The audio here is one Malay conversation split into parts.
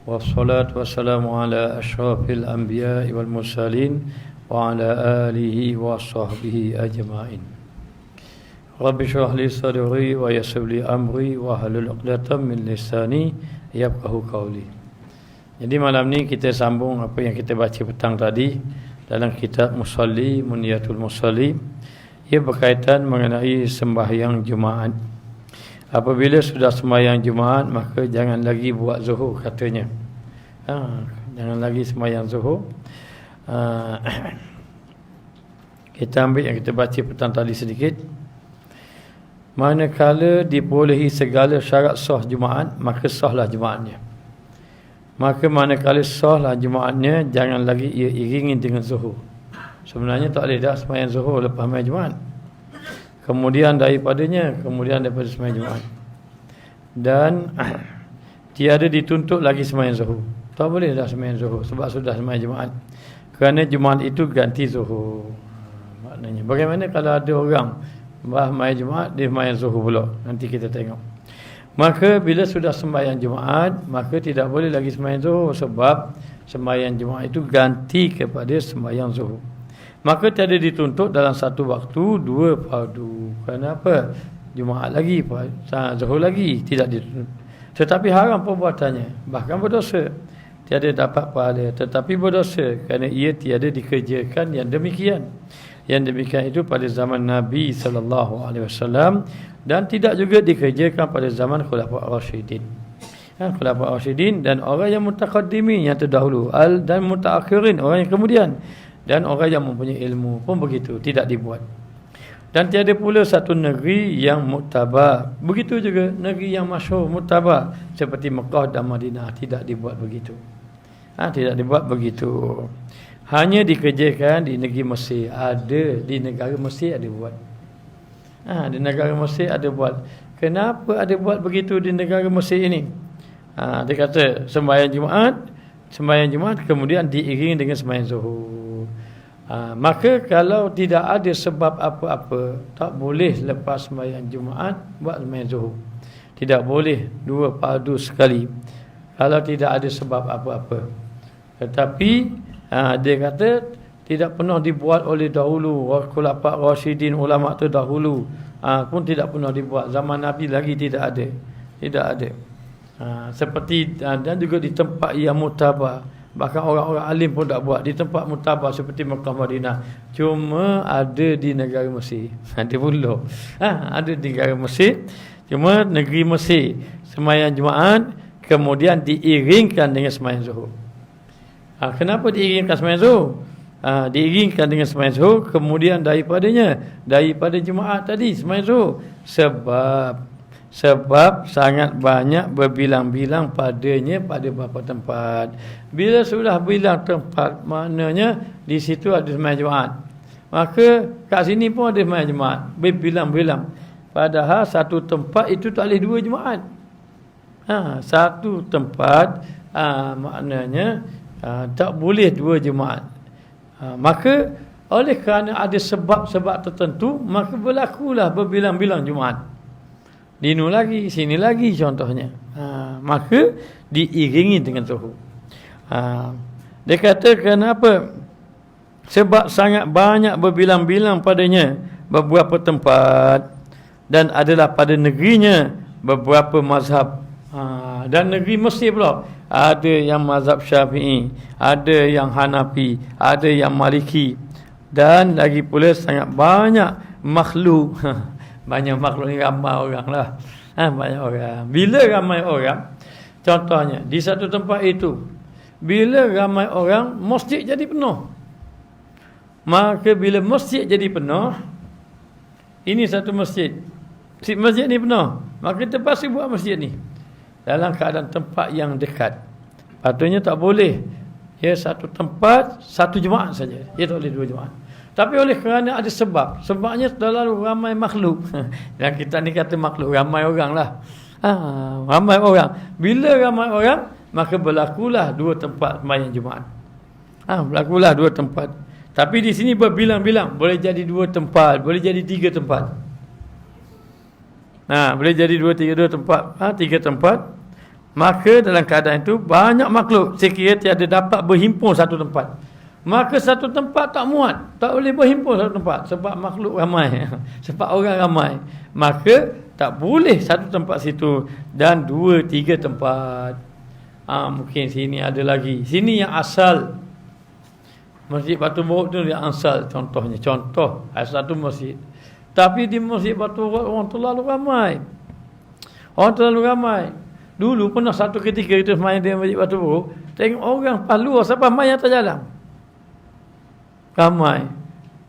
Wassalatu wassalamu ala asyrafil anbiya'i wal mursalin wa ala alihi wa sahbihi ajma'in. Rabbi syrah li sadri wa yassir li amri wa hlul 'uqdatam min lisani yafqahu qawli. Jadi malam ni kita sambung apa yang kita baca petang tadi dalam kitab Musalli Muniyatul Musalli. Ia berkaitan mengenai sembahyang Jumaat. Apabila sudah sembahyang Jumaat, maka jangan lagi buat zuhur katanya. Jangan lagi sembahyang zuhur. Kita ambil yang kita baca petang tadi sedikit. Manakala dibolehi segala syarat sah Jumaat, maka sahlah Jumaatnya. Maka manakala sahlah Jumaatnya, jangan lagi ia iringi dengan zuhur. Sebenarnya tak boleh dah sembahyang zuhur lepas sembahyang Jumaat. Kemudian daripada sembahyang Jumaat. Dan tiada dituntut lagi sembahyang zuhur. Tak boleh dah sembahyang zuhur sebab sudah sembahyang Jumaat. Kerana Jumaat itu ganti zuhur. Maknanya bagaimana kalau ada orang sembahyang Jumaat dia sembahyang zuhur pula. Nanti kita tengok. Maka bila sudah sembahyang Jumaat, maka tidak boleh lagi sembahyang zuhur sebab sembahyang Jumaat itu ganti kepada sembahyang zuhur. Maka tiada dituntut dalam satu waktu dua fardu. Kenapa? Jumaat lagi, zuhur lagi, tidak dituntut. Tetapi haram perbuatannya, bahkan berdosa. Tiada dapat pahala, tetapi berdosa kerana ia tiada dikerjakan yang demikian. Yang demikian itu pada zaman Nabi SAW dan tidak juga dikerjakan pada zaman Khulafa' Rasyidin. Khulafa' Rasyidin dan orang yang mutaqaddimin yang terdahulu, dan mutaakhirin orang yang kemudian. Dan orang yang mempunyai ilmu pun begitu, tidak dibuat. Dan tiada pula satu negeri yang muktabar. Begitu juga negeri yang masyhur muktabar seperti Mekah dan Madinah, tidak dibuat begitu. Tidak dibuat begitu. Hanya dikerjakan di negeri Mesir. Ada di negara Mesir ada buat. Di negara Mesir ada buat. Kenapa ada buat begitu di negara Mesir ini? Dia kata sembahyang Jumaat kemudian diiringi dengan sembahyang zuhur. Maka kalau tidak ada sebab apa-apa, tak boleh lepas sembahyang Jumaat buat sembahyang zuhur. Tidak boleh dua fardu sekali kalau tidak ada sebab apa-apa. Tetapi dia kata tidak pernah dibuat oleh dahulu Khulafa' Rasyidin, ulama terdahulu pun tidak pernah dibuat. Zaman Nabi lagi tidak ada. Tidak ada. Seperti dan juga di tempat yang muktabar. Bahkan orang-orang alim pun tak buat di tempat muktabar seperti Mekah, Madinah. Cuma ada di negara Mesir. Ada pula. Ada di negara Mesir. Cuma negeri Mesir sembahyang Jumaat kemudian diiringkan dengan sembahyang zuhur. Kenapa diiringkan sembahyang zuhur? Diiringkan dengan sembahyang zuhur kemudian daripada Jumaat tadi sembahyang zuhur. Sebab sangat banyak berbilang-bilang padanya pada beberapa tempat. Bila sudah bilang tempat, maknanya di situ ada sembahyang Jumaat. Maka kat sini pun ada sembahyang Jumaat. Berbilang-bilang. Padahal satu tempat itu tak boleh dua Jumaat. Satu tempat maknanya tak boleh dua Jumaat. Maka oleh kerana ada sebab-sebab tertentu, maka berlakulah berbilang-bilang Jumaat. Dinu lagi, sini lagi contohnya. Maka diiringi dengan zuhur. Dia kata kenapa? Sebab sangat banyak berbilang-bilang padanya beberapa tempat dan adalah pada negerinya beberapa mazhab. Dan negeri Mesir pula ada yang mazhab Syafi'i, ada yang Hanafi, ada yang Maliki, dan lagi pula sangat banyak makhluk. Banyak makhluk ni ramai orang lah. Banyak orang. Bila ramai orang, contohnya di satu tempat itu, bila ramai orang, masjid jadi penuh. Maka bila masjid jadi penuh, ini satu masjid. Masjid ni penuh. Maka terpaksa buat masjid ni dalam keadaan tempat yang dekat. Patutnya tak boleh. Ya, satu tempat, satu Jumaat saja. Dia tak boleh dua Jumaat. Tapi oleh kerana ada sebab. Sebabnya terlalu ramai makhluk. Dan kita ni kata makhluk, ramai orang lah. Ramai orang. Bila ramai orang, maka berlakulah dua tempat sembahyang Jumaat. Berlakulah dua tempat. Tapi di sini berbilang-bilang. Boleh jadi dua tempat, boleh jadi tiga tempat. Boleh jadi dua tempat, tiga tempat. Maka dalam keadaan itu banyak makhluk sekira tiada dapat berhimpun satu tempat. Maka satu tempat tak muat, tak boleh berhimpun satu tempat sebab makhluk ramai, sebab orang ramai. Maka tak boleh satu tempat situ dan 2-3 tempat. Mungkin sini ada lagi. Sini yang asal. Masjid Batu Borok tu yang asal contohnya. Contoh satu masjid. Tapi di Masjid Batu Borok orang terlalu ramai. Orang terlalu ramai. Dulu pernah satu ketika kita main di Masjid Batu Borok, tengok orang palu sampai main atas jalan. Ramai.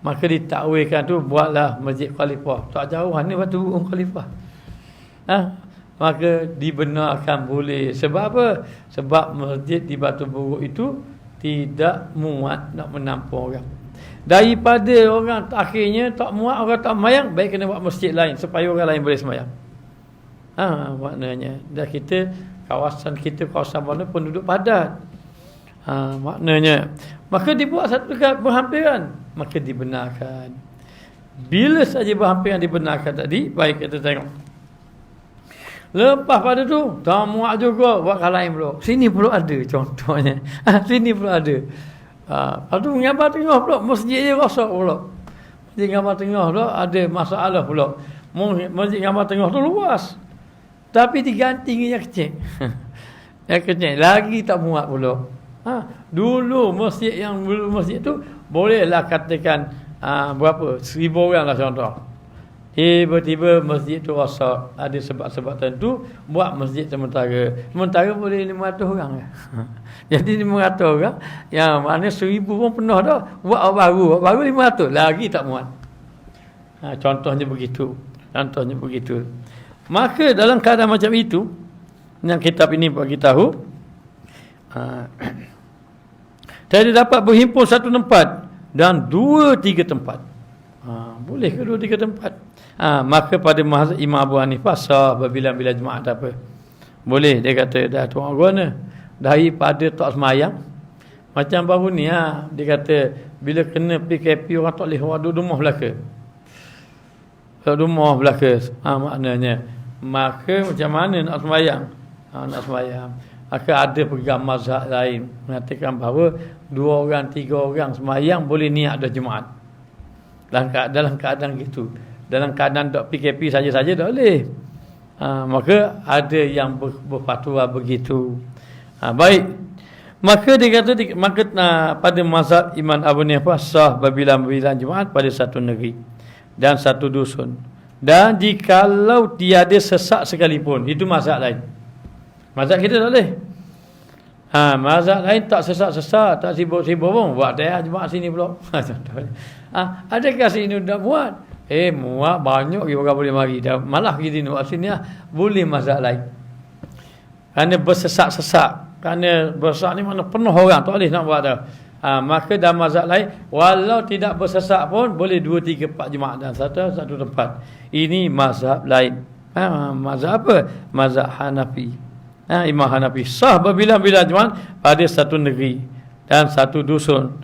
Maka ditakwilkan tu buatlah Masjid Khalifah. Tak jauh ni Batu Borok Khalifah. Maka dibenarkan boleh. Sebab apa? Sebab masjid di Batu Borok itu tidak muat nak menampung orang. Daripada orang akhirnya tak muat, orang tak sembahyang, baik kena buat masjid lain supaya orang lain boleh sembahyang. Maknanya dah kita kawasan mana penduduk padat. Maknanya maka dibuat satu dekat berhampiran, maka dibenarkan. Bila saja berhampiran dibenarkan tadi, baik kita tengok. Lepas pada tu tak muat juga buat hal lain pula. Sini pula ada contohnya. Sini pula ada. Lepas tu gambar tengah pula masjid dia rosak pula. Masjid gambar tengah pula ada masalah pula. Masjid gambar tengah tu luas. Tapi diganti dengan yang kecil. Yang kecil lagi tak muat pula. Dulu masjid tu bolehlah katakan berapa? 1,000 orang lah contoh. Tiba-tiba masjid tu rosak. Ada sebab-sebab tertentu buat masjid sementara. Sementara boleh 500 orang. Jadi 500 orang, yang mana 1,000 pun penuh dah. Buat baru 500 lagi tak muat. Contohnya begitu. Maka dalam keadaan macam itu, yang kitab ini bagi tahu, tidak dapat berhimpun satu tempat dan 2-3 tempat. Boleh ke 2-3 tempat? Maka pada mazhab Imam Abu Hanifah sah berbilang-bilang jemaah tak apa. Boleh, dia kata dah tuan guna daripada tak semayang. Macam baru ni dia kata bila kena PKP orang tak boleh duduk rumah belaka. Rumah belaka. Maknanya maka macam mana nak semayang? Nak semayang. Maka ada pegang mazhab lain mengatakan bahawa 2 orang 3 orang semayang boleh niat dah jemaat. Dalam keadaan gitu. Dalam keadaan tak PKP saja-saja tak boleh. Maka ada yang berfatwa begitu. Baik. Maka dia kata pada mazhab Imam Abu Hanifah sah berbilang-bilang jemaat pada satu negeri dan satu dusun. Dan jikalau tiada sesak sekalipun, itu mazhab lain. Mazhab kita tak boleh. Mazhab lain tak sesak-sesak, tak sibuk-sibuk pun buat dah jemaat sini pula. Contohnya. Adakah sini dah muat? Muat banyak orang boleh mari. Dah malah pergi sini boleh mazhab lain. Kerana bersesak-sesak, kerana bersesak ni mana penuh orang, tak boleh nak buat dah. Maka dalam mazhab lain walau tidak bersesak pun boleh 2, 3, 4 jemaah dalam satu tempat. Ini mazhab lain. Mazhab apa? Mazhab Hanafi. Imam Hanafi sah berbilang-bilang jemaah pada satu negeri dan satu dusun.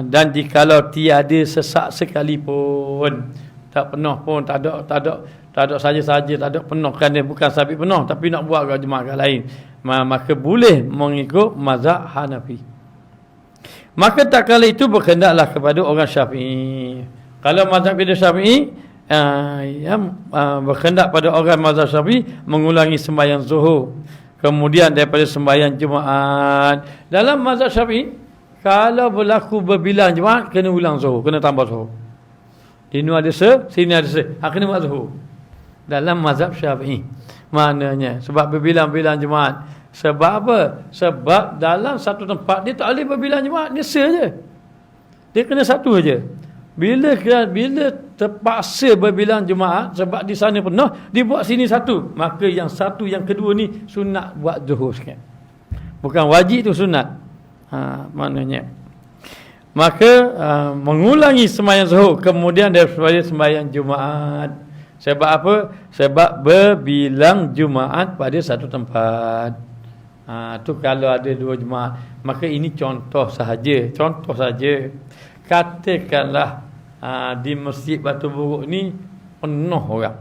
Dan jikalau tiada sesak sekalipun, tak penuh pun, tak ada saja-saja, tak ada penuh, kerana bukan sabit penuh tapi nak buat ke jemaah lain, maka boleh mengikut mazhab Hanafi. Maka tak kala itu berkehendaklah kepada orang Syafi'i. Kalau mazhab kita Syafi'i, berkehendak pada orang mazhab Syafi'i mengulangi sembahyang zuhur, kemudian daripada sembahyang Jumaat. Dalam mazhab Syafi'i, kalau berlaku berbilang jemaat, kena ulang zuhur, kena tambah zuhur. Sini ada sini ada kena buat zuhur. Dalam mazhab Syafi'i. Maknanya sebab berbilang-bilang jemaat. Sebab apa? Sebab dalam satu tempat dia tak boleh berbilang jemaat, dia je. Dia kena satu aja. Bila terpaksa berbilang jemaat sebab di sana penuh, dibuat sini satu, maka yang satu yang kedua ni sunat buat zuhur sikit. Bukan wajib tu sunat. Maknanya maka mengulangi sembahyang zuhur kemudian daripada sembahyang Jumaat. Sebab apa? Sebab berbilang Jumaat pada satu tempat. Tu kalau ada 2 jemaah. Maka ini contoh sahaja. Katakanlah di Masjid Batu Borok ni penuh orang,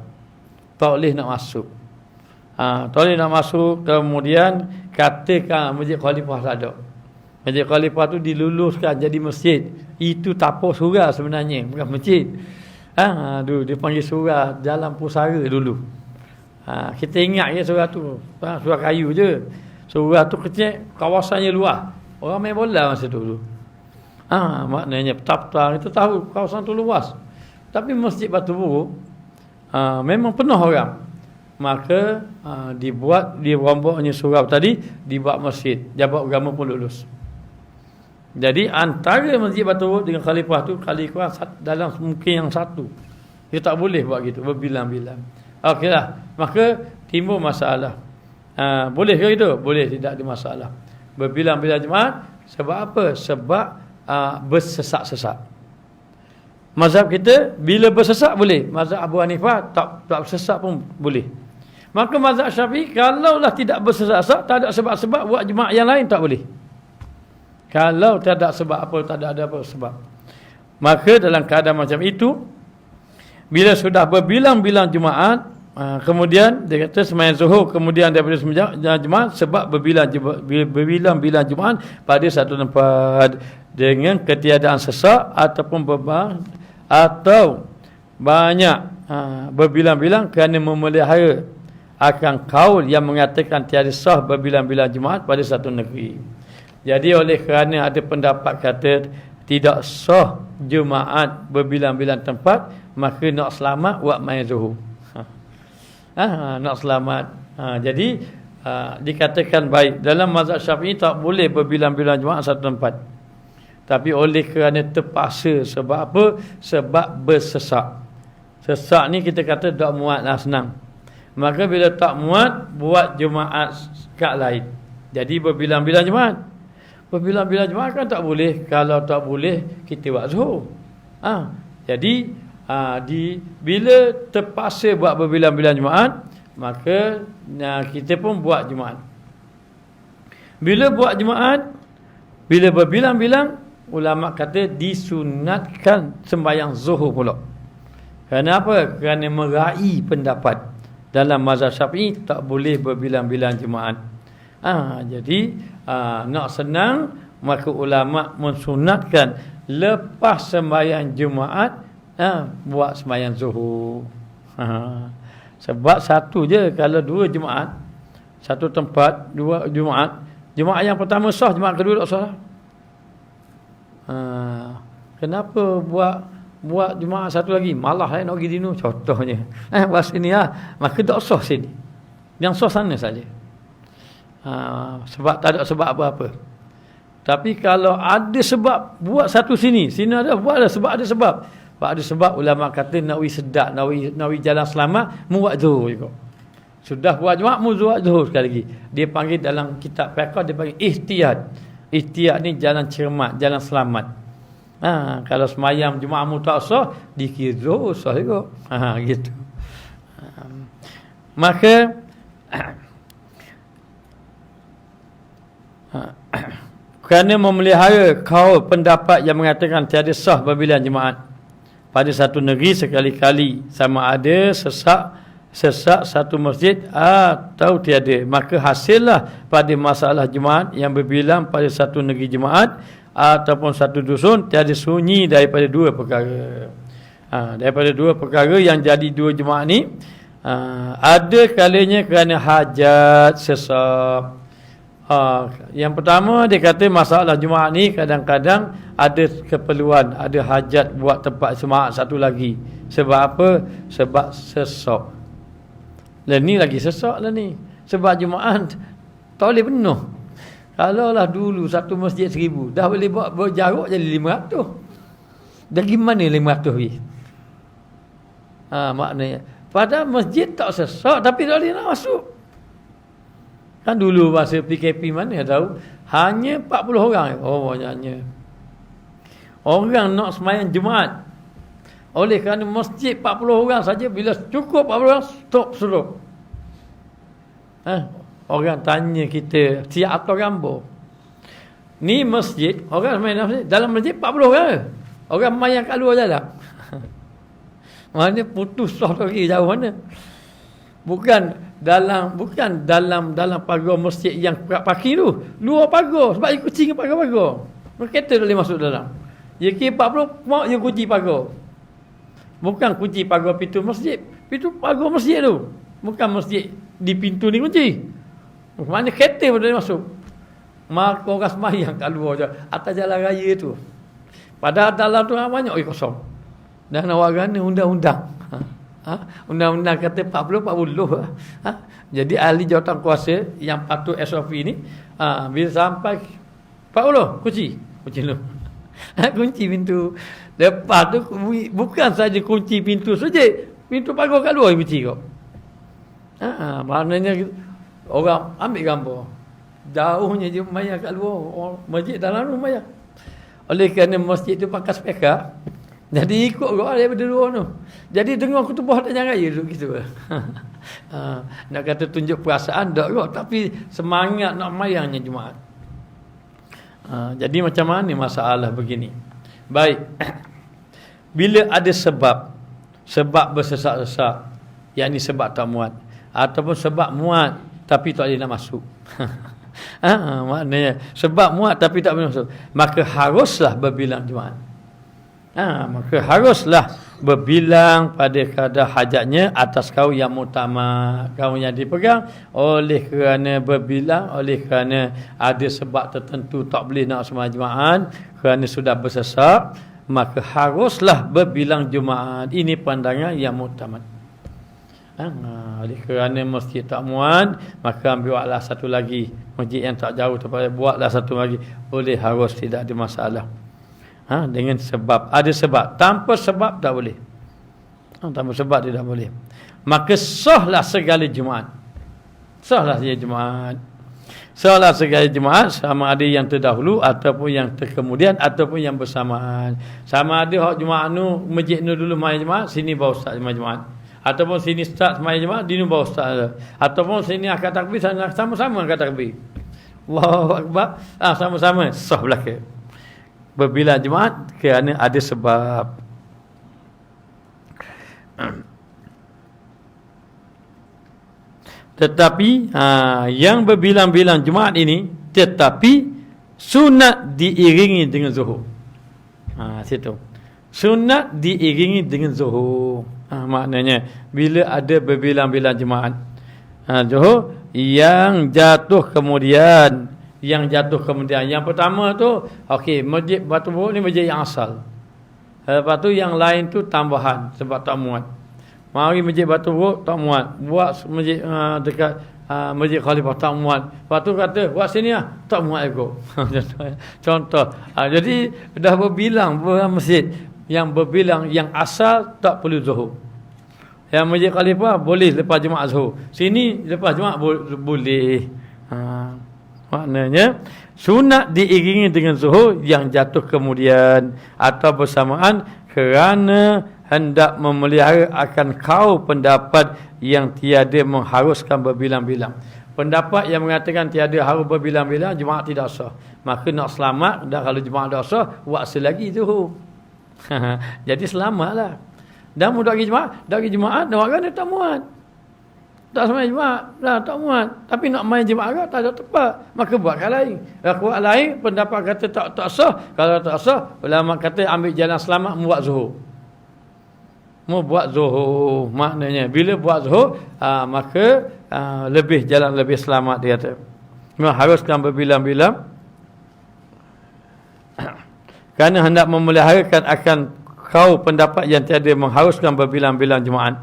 tak boleh nak masuk. Tak boleh nak masuk kemudian katakan Masjid Khalifah tak ada. Masjid Khalifah tu diluluskan jadi masjid. Itu tapak surah sebenarnya, bukan masjid. Dulu dia panggil surah Jalan Pusara dulu. Kita ingat je surah tu. Surah kayu je. Surah tu kecil, kawasannya luas. Orang main bola masa tu dulu. Maknanya petang-petang itu tahu kawasan tu luas. Tapi Masjid Batu Buruk memang penuh orang. Maka dibuat di romboknya surau tadi, dibuat masjid. Jabat agama pun lulus. Jadi antara Masjid Batu Buruk dengan Khalifah tu Khalifah dalam mungkin yang satu. Dia tak boleh buat gitu berbilang-bilang. Okeylah. Maka timbul masalah. Boleh ke itu? Boleh, tidak ada masalah. Berbilang-bilang jemaat sebab apa? Sebab bersesak-sesak. Mazhab kita bila bersesak boleh. Mazhab Abu Hanifah tak bersesak pun boleh. Maka mazhab Syafi'i kalaulah tidak bersesak-sesak, tak ada sebab-sebab buat jemaah yang lain tak boleh. Kalau tak ada sebab apa, tak ada apa sebab. Maka dalam keadaan macam itu, bila sudah berbilang-bilang jemaat, kemudian dia kata sembahyang zuhur, kemudian daripada sembahyang jemaat sebab berbilang-bilang jemaat pada satu tempat dengan ketiadaan sesak ataupun beban atau banyak berbilang-bilang kerana memelihara akan kaul yang mengatakan tiada sah berbilang-bilang jemaat pada satu negeri. Jadi oleh kerana ada pendapat kata tidak sah jemaat berbilang-bilang tempat, maka nak selamat buat main zuhur. Nak selamat. Jadi dikatakan baik. Dalam mazhab Syafi'i tak boleh berbilang-bilang jemaat satu tempat. Tapi oleh kerana terpaksa, sebab apa? Sebab bersesak. Sesak ni kita kata tak muatlah, senang. Maka bila tak muat, buat jemaat kat lain. Jadi berbilang-bilang jemaat. Berbilang-bilang jemaat kan tak boleh. Kalau tak boleh, kita buat zuhur. Jadi bila terpaksa buat berbilang-bilang jemaat, maka kita pun buat jemaat. Bila buat jemaat, bila berbilang-bilang, ulama kata disunatkan sembahyang zuhur pula. Kerana apa? Kerana meraih pendapat dalam mazhab Syafi'i tak boleh berbilang-bilang jemaat. Jadi nak senang, maka ulama mensunatkan lepas sembahyang jemaat buat sembahyang zuhur. Sebab satu je, kalau dua jemaat satu tempat, dua jemaat, jemaat yang pertama sah, jemaat kedua tak sah. Kenapa buat jemaah satu lagi? Malah saya nak pergi dinu contohnya. Buat sini maka tak sah sini. Yang sah sana saja. Sebab tak ada sebab apa-apa. Tapi kalau ada sebab buat satu sini ada buat ada sebab ada sebab. Sebab ada sebab ulama kata nawi sedap, nawi jalan selamat, buat zuhur juga. Sudah buat jemaah, buat zuhur sekali lagi. Dia panggil dalam kitab fiqh dia panggil ihtiyat. Ihtiyat ni jalan cermat, jalan selamat. Kalau semayam jemaah mu tak sah, dikira zuhur sah juga. Gitu. Maka kerana memelihara kaul pendapat yang mengatakan tiada sah berbilang jemaat pada satu negeri sekali-kali, sama ada sesak satu masjid atau tiada, maka hasillah pada masalah jemaat yang berbilang pada satu negeri jemaat ataupun satu dusun tiada sunyi daripada dua perkara. Daripada dua perkara yang jadi dua jemaat ni, ada kalanya kerana hajat sesak. Yang pertama dia kata masalah jemaat ni kadang-kadang ada keperluan, ada hajat buat tempat jemaat satu lagi. Sebab apa? Sebab sesak. Lah ni lagi sesak lah ni. Sebab jemaat tak boleh penuh. Kalau lah dulu satu masjid 1000, dah boleh buat berjarak jadi 500. Dari mana 500 ni? Maknanya padahal masjid tak sesak tapi tak boleh nak masuk. Kan dulu masa PKP mana tahu, hanya 40 orang. Oh, banyaknya. Orang nak sembahyang jemaat. Oleh kerana masjid 40 orang saja, bila cukup 40 orang, stop suruh. Orang tanya kita, siap atau gambar. Ni masjid, orang sembahyang dalam masjid 40 orang. Orang sembahyang kat luar jalan. Mana putus sah lagi jauh mana. bukan dalam pagar masjid yang parking tu. Luar pagar sebab dia kunci dengan pagar-pagar. Kereta boleh masuk dalam. Dia kira 40 mau dia kunci pagar. Bukan kunci pagar pintu masjid. Pintu pagar masjid tu. Bukan masjid di pintu ni kunci. Mana kereta pun boleh masuk. Maka orang sembahyang kat luar je atas jalan raya tu. Padahal dalam tu banyak kosong. Dan awak gana undang-undang. Undang-undang kata 40. Jadi ahli jawatan kuasa yang patut SOP ni bila sampai 40 kunci lu. Kunci pintu. Lepas tu bukan saja kunci pintu saja, pintu pagar kat luar kunci kau. Maknanya orang ambil gambar. Jauhnya je mayat kat luar, masjid dalam tu mayat. Oleh kerana masjid tu pakai speaker, jadi ikut orang daripada luar tu. Jadi dengar khutbah tak jangan raya duduk gitu. Nak kata tunjuk perasaan tak kot, tapi semangat nak mayangnya Jumaat. Jadi macam mana masalah begini? Baik. Bila ada sebab bersesak-sesak, yakni sebab tak muat, ataupun sebab muat tapi tak boleh nak masuk. Maknanya sebab muat tapi tak boleh masuk, maka haruslah berbilang Jumaat. Maka haruslah berbilang pada kadar hajatnya atas kau yang muktamad, kau yang dipegang. Oleh kerana berbilang, oleh kerana ada sebab tertentu tak boleh nak sembahyang Jumaat kerana sudah bersesak, maka haruslah berbilang Jumaat. Ini pandangan yang muktamad. Oleh kerana masjid tak muat, maka buatlah satu lagi. Masjid yang tak jauh tempat, buatlah satu lagi. Boleh, harus, tidak ada masalah. Dengan sebab, ada sebab. Tanpa sebab tak boleh. Tanpa sebab tidak boleh. Maka sahlah segala Jumaat. Sahlah segala Jumaat. Sahlah segala Jumaat, sama ada yang terdahulu ataupun yang terkemudian ataupun yang bersamaan. Sama ada hak Jumaat nu masjid nu dulu mai Jumaat, sini baru start mai Jumaat. Ataupun sini start sembahyang Jumaat, dini baru start. Ataupun sini akad takbir, sama-sama akad takbir. Allahu Akbar. Sama-sama sah belaka. Berbilang Jumaat kerana ada sebab. Tetapi yang berbilang-bilang Jumaat ini tetapi sunat diiringi dengan zuhur. Situ. Sunat diiringi dengan zuhur. Maknanya bila ada berbilang-bilang Jumaat zuhur yang jatuh kemudian, yang pertama tu okey, masjid Batu Buruk ni masjid yang asal. Lepas tu yang lain tu tambahan sebab tak muat. Mari masjid Batu Buruk tak muat, buat masjid dekat masjid Khalifah tak muat. Lepas tu kata buat sini tak muat juga. Contoh. Jadi dah berbilang masjid yang berbilang yang asal tak perlu zuhur. Yang masjid Khalifah boleh lepas Jumaat zuhur. Sini lepas Jumaat boleh. Maknanya sunat diiringi dengan zuhur yang jatuh kemudian atau bersamaan kerana hendak memelihara akan kau pendapat yang tiada mengharuskan berbilang-bilang. Pendapat yang mengatakan tiada harus berbilang-bilang Jumaat tidak sah. Maka nak selamat, dah kalau Jumaat dah sah, buat selagi zuhur. Jadi selamatlah. Dan mudah pergi Jumaat, nak kan tak muat. Tak sembahyang Jumaat, dah tak muat. Tapi nak main Jumaat tak ada tempat. Maka buatkan lain. Kuat lain, pendapat kata tak sah. Kalau tak sah, ulama kata ambil jalan selamat membuat zuhur. Membuat zuhur. Maknanya bila buat zuhur, maka lebih jalan lebih selamat dia kata. Memang haruskan berbilang-bilang. Kerana hendak memeliharakan akan kau pendapat yang tiada mengharuskan berbilang-bilang Jumaat.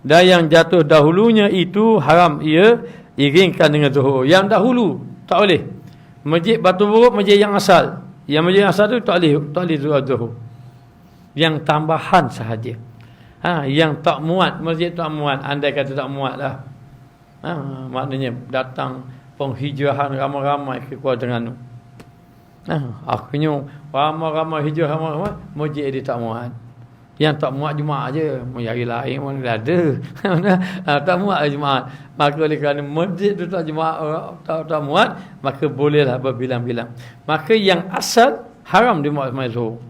Dan yang jatuh dahulunya itu haram ia iringkan dengan zuhur. Yang dahulu tak boleh. Masjid Batu Buruk masjid yang asal. Yang masjid yang asal tu tak boleh zuhur. Yang tambahan sahaja. Yang tak muat, masjid tak muat, andai kata tak muat lah. Maknanya datang penghijrahan ramai-ramai ke Kuala Terengganu. Akhirnya ramai-ramai hijrah ramai-ramai, masjid dia tak muat. Yang tak muat Jumaat je, hari lain pun dah ada. Tak muat Jumaat. Maka oleh kerana masjid tu tak Jumaat, tak muat, maka bolehlah berbilang-bilang. Maka yang asal haram dia muat sembahyang zuhur.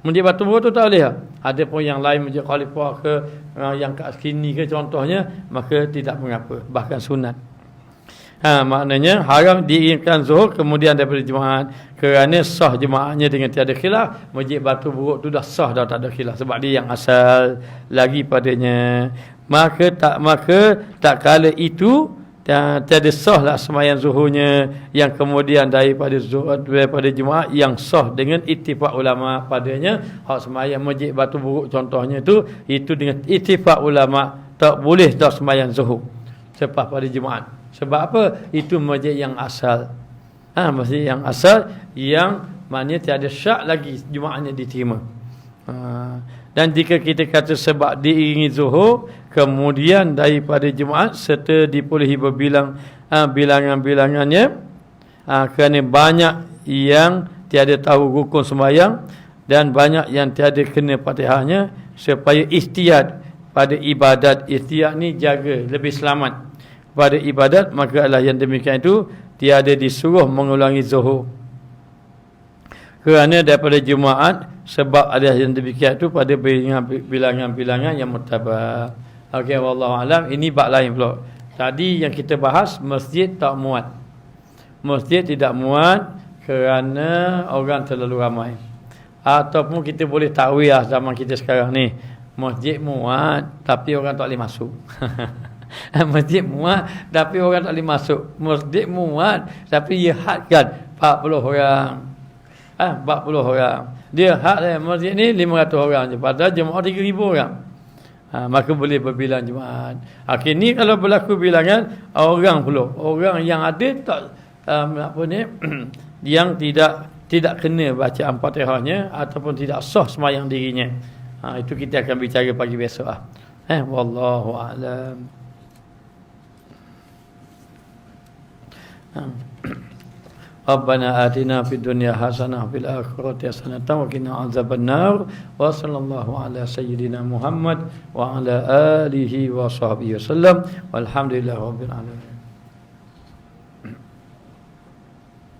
Masjid Batu Buruk tu tak boleh. ada pun yang lain menjadi khalifah ke yang kat sini ke contohnya, maka tidak mengapa, bahkan sunat. Maknanya haram diinginkan zuhur kemudian daripada Jumaat, kerana sah jemaahnya dengan tiada khilaf. Masjid Batu Buruk tu dah sah, dah tak ada khilaf, sebab dia yang asal lagi padanya. Maka tak kala itu tiada sah lah sembahyang zuhurnya, yang kemudian daripada Jumaat yang sah dengan ittifaq ulama padanya. Hak sembahyang Masjid Batu Buruk contohnya tu, itu dengan ittifaq ulama tak boleh dah sembahyang zuhur selepas pada Jumaat. Sebab apa? Itu masjid yang asal. Masjid yang asal, yang maknanya tiada syak lagi Jumaatnya diterima. Dan jika kita kata sebab diiringi zuhur kemudian daripada Jumaat serta diperolehi berbilang bilangan-bilangannya, kerana banyak yang tiada tahu rukun sembahyang dan banyak yang tiada kena Fatihahnya, supaya ihtiyat pada ibadat. Ihtiyat ni jaga lebih selamat pada ibadat, maka adalah yang demikian itu tiada disuruh mengulangi zuhur. Kerana daripada Jumaat, sebab ada yang demikian itu pada bilangan-bilangan yang mutabar. Okey, wallahu alam. Ini bab lain pula. Tadi yang kita bahas masjid tak muat. Masjid tidak muat kerana orang terlalu ramai. Ataupun kita boleh takwil zaman kita sekarang ni, masjid muat tapi orang tak boleh masuk. Masjid muat tapi orang tak boleh masuk. Masjid muat tapi dia hadkan 40 orang. 40 orang. Dia had masjid ni 500 orang je, padahal jemaah 3000 orang. Maka boleh berbilang Jumaat. Akhir ni kalau berlaku bilangan orang pula, orang yang ada tak yang tidak kena bacaan Fatihahnya ataupun tidak sah sembahyang dirinya. Itu kita akan bicara pagi besok wallahu a'lam. Rabbana atina fid dunya hasanah fil akhirati hasanah wa qina azabannar wa sallallahu ala sayyidina Muhammad wa ala alihi wa sahbihi wasallam walhamdulillahi rabbil alamin.